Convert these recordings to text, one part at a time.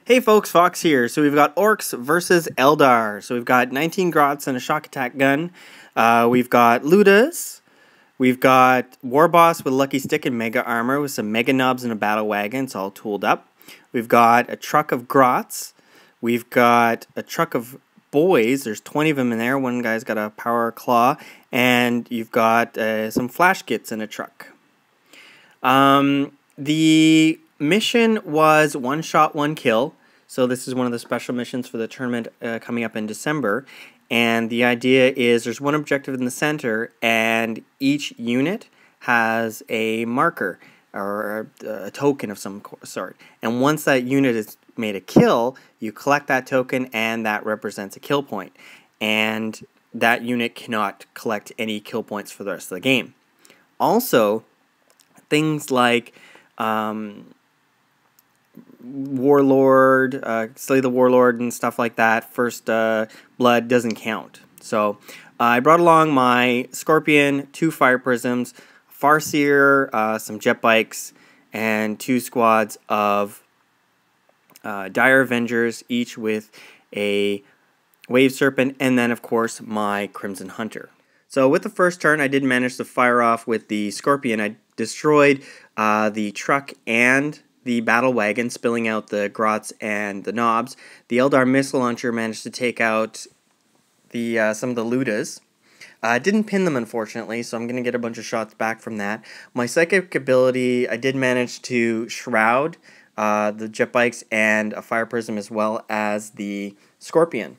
Hey folks, Fox here. So we've got Orks versus Eldar. So we've got 19 Grots and a shock attack gun. We've got Ludas. We've got Warboss with Lucky Stick and Mega Armor with some Mega Nubs and a Battle Wagon. It's all tooled up. We've got a truck of Grots. We've got a truck of boys. There's 20 of them in there. One guy's got a Power Claw. And you've got some Flash Kits in a truck. The mission was one shot, one kill. So this is one of the special missions for the tournament coming up in December. And the idea is there's one objective in the center, and each unit has a marker or a token of some sort. And once that unit is made a kill, you collect that token, and that represents a kill point. And that unit cannot collect any kill points for the rest of the game. Also, things like Warlord, slay the Warlord and stuff like that, first blood doesn't count. So I brought along my Scorpion, 2 Fire Prisms, Farseer, some jet bikes, and 2 squads of Dire Avengers, each with a Wave Serpent, and then of course my Crimson Hunter. So with the first turn, I did manage to fire off with the Scorpion. I destroyed the truck and the Battle Wagon, spilling out the Grots and the Knobs. The Eldar Missile Launcher managed to take out the some of the Ludas. I didn't pin them, unfortunately, so I'm going to get a bunch of shots back from that. My Psychic ability, I did manage to shroud the jet bikes and a Fire Prism, as well as the Scorpion.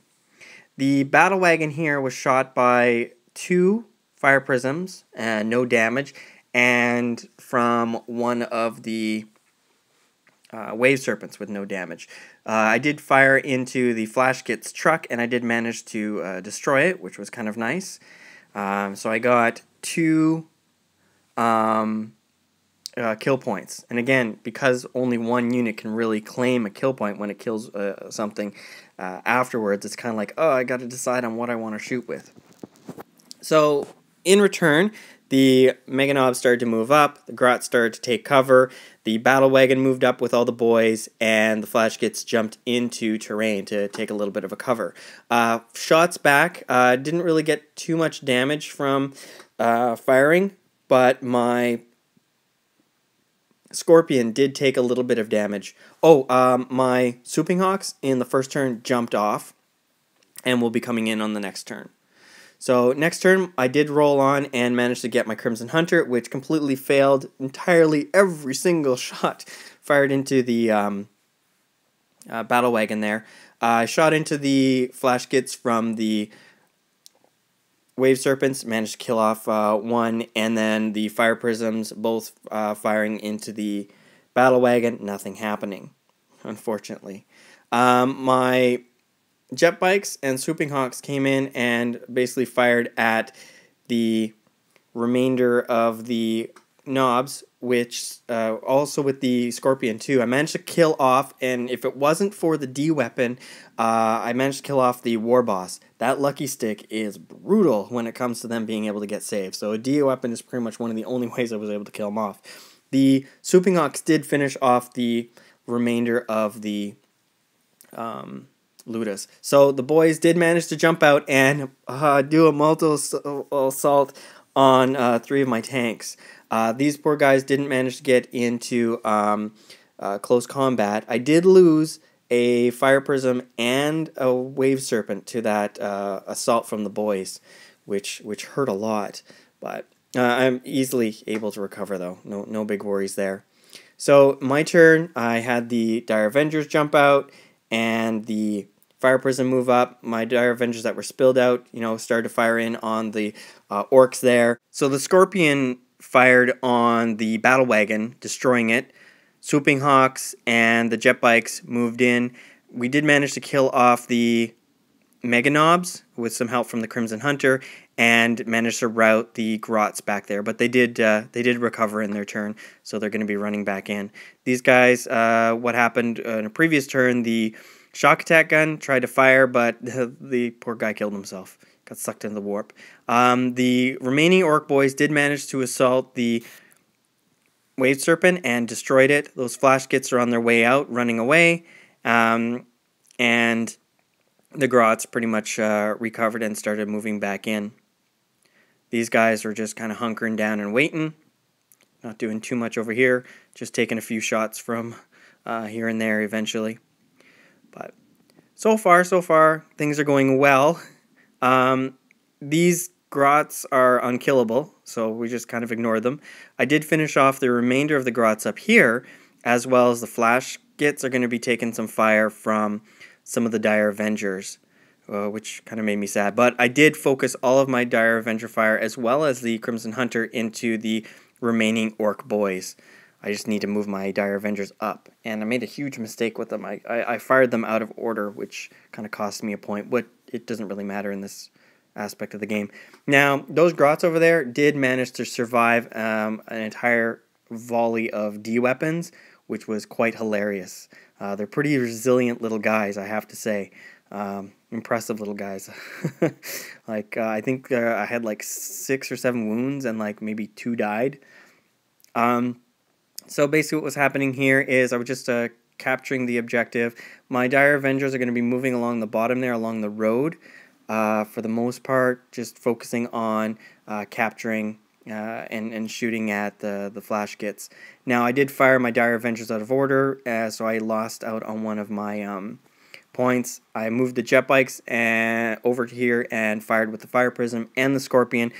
The Battle Wagon here was shot by 2 Fire Prisms, no damage, and from one of the Wave Serpents with no damage. I did fire into the Flash Kit's truck, and I did manage to destroy it, which was kind of nice. So I got 2 kill points. And again, because only one unit can really claim a kill point when it kills something afterwards, it's kind of like, oh, I got to decide on what I want to shoot with. So in return, the Mega Nob started to move up, the Grot started to take cover, the Battle Wagon moved up with all the boys, and the Flash Kits jumped into terrain to take a little bit of a cover. Shots back, didn't really get too much damage from firing, but my Scorpion did take a little bit of damage. Oh, my Swooping Hawks in the first turn jumped off, and will be coming in on the next turn. So next turn, I did roll on and managed to get my Crimson Hunter, which completely failed entirely every single shot fired into the Battle Wagon there. I shot into the Flash Kits from the Wave Serpents, managed to kill off one, and then the Fire Prisms both firing into the Battle Wagon, nothing happening, unfortunately. My jet bikes and Swooping Hawks came in and basically fired at the remainder of the Knobs, which also with the Scorpion too. I managed to kill off, and if it wasn't for the D weapon, I managed to kill off the Warboss. That Lucky Stick is brutal when it comes to them being able to get saved. So a D weapon is pretty much one of the only ways I was able to kill them off. The Swooping Hawks did finish off the remainder of the Ludas. So the boys did manage to jump out and do a multiple assault on 3 of my tanks. These poor guys didn't manage to get into close combat. I did lose a Fire Prism and a Wave Serpent to that assault from the boys, which hurt a lot. But I'm easily able to recover, though. No big worries there. So my turn, I had the Dire Avengers jump out and the Fire Prism move up. My Dire Avengers that were spilled out, started to fire in on the Orks there. So the Scorpion fired on the Battle Wagon, destroying it. Swooping Hawks and the jet bikes moved in. We did manage to kill off the Mega Nobs with some help from the Crimson Hunter, and managed to rout the Grots back there. But they did recover in their turn, so they're going to be running back in. These guys, what happened in a previous turn, the shock attack gun tried to fire, but the poor guy killed himself. Got sucked into the warp. The remaining Orc boys did manage to assault the Wave Serpent and destroyed it. Those Flash Kits are on their way out, running away. And the Grots pretty much recovered and started moving back in. These guys were just kind of hunkering down and waiting, not doing too much over here, just taking a few shots from here and there eventually. But so far, things are going well. These Grots are unkillable, so we just kind of ignore them. I did finish off the remainder of the Grots up here, as well as the Flash Gits are going to be taking some fire from some of the Dire Avengers, which kind of made me sad. But I did focus all of my Dire Avenger fire, as well as the Crimson Hunter, into the remaining Orc boys. I just need to move my Dire Avengers up. And I made a huge mistake with them. I fired them out of order, which kind of cost me a point. But it doesn't really matter in this aspect of the game. Now, those Grots over there did manage to survive an entire volley of D-weapons, which was quite hilarious. They're pretty resilient little guys, I have to say. Impressive little guys. I think I had like 6 or 7 wounds and like maybe 2 died. So basically what was happening here is I was just capturing the objective. My Dire Avengers are going to be moving along the bottom there, along the road. For the most part, just focusing on capturing and shooting at the Flash Gits. Now, I did fire my Dire Avengers out of order, so I lost out on one of my points. I moved the jet bikes over to here and fired with the Fire Prism and the Scorpion,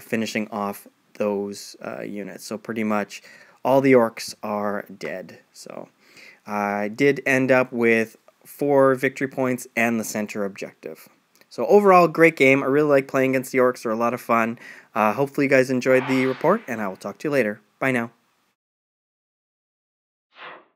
finishing off those units. So pretty much all the Orcs are dead. So I did end up with 4 victory points and the center objective. So overall, great game. I really like playing against the Orcs. They're a lot of fun. Hopefully you guys enjoyed the report, and I will talk to you later. Bye now.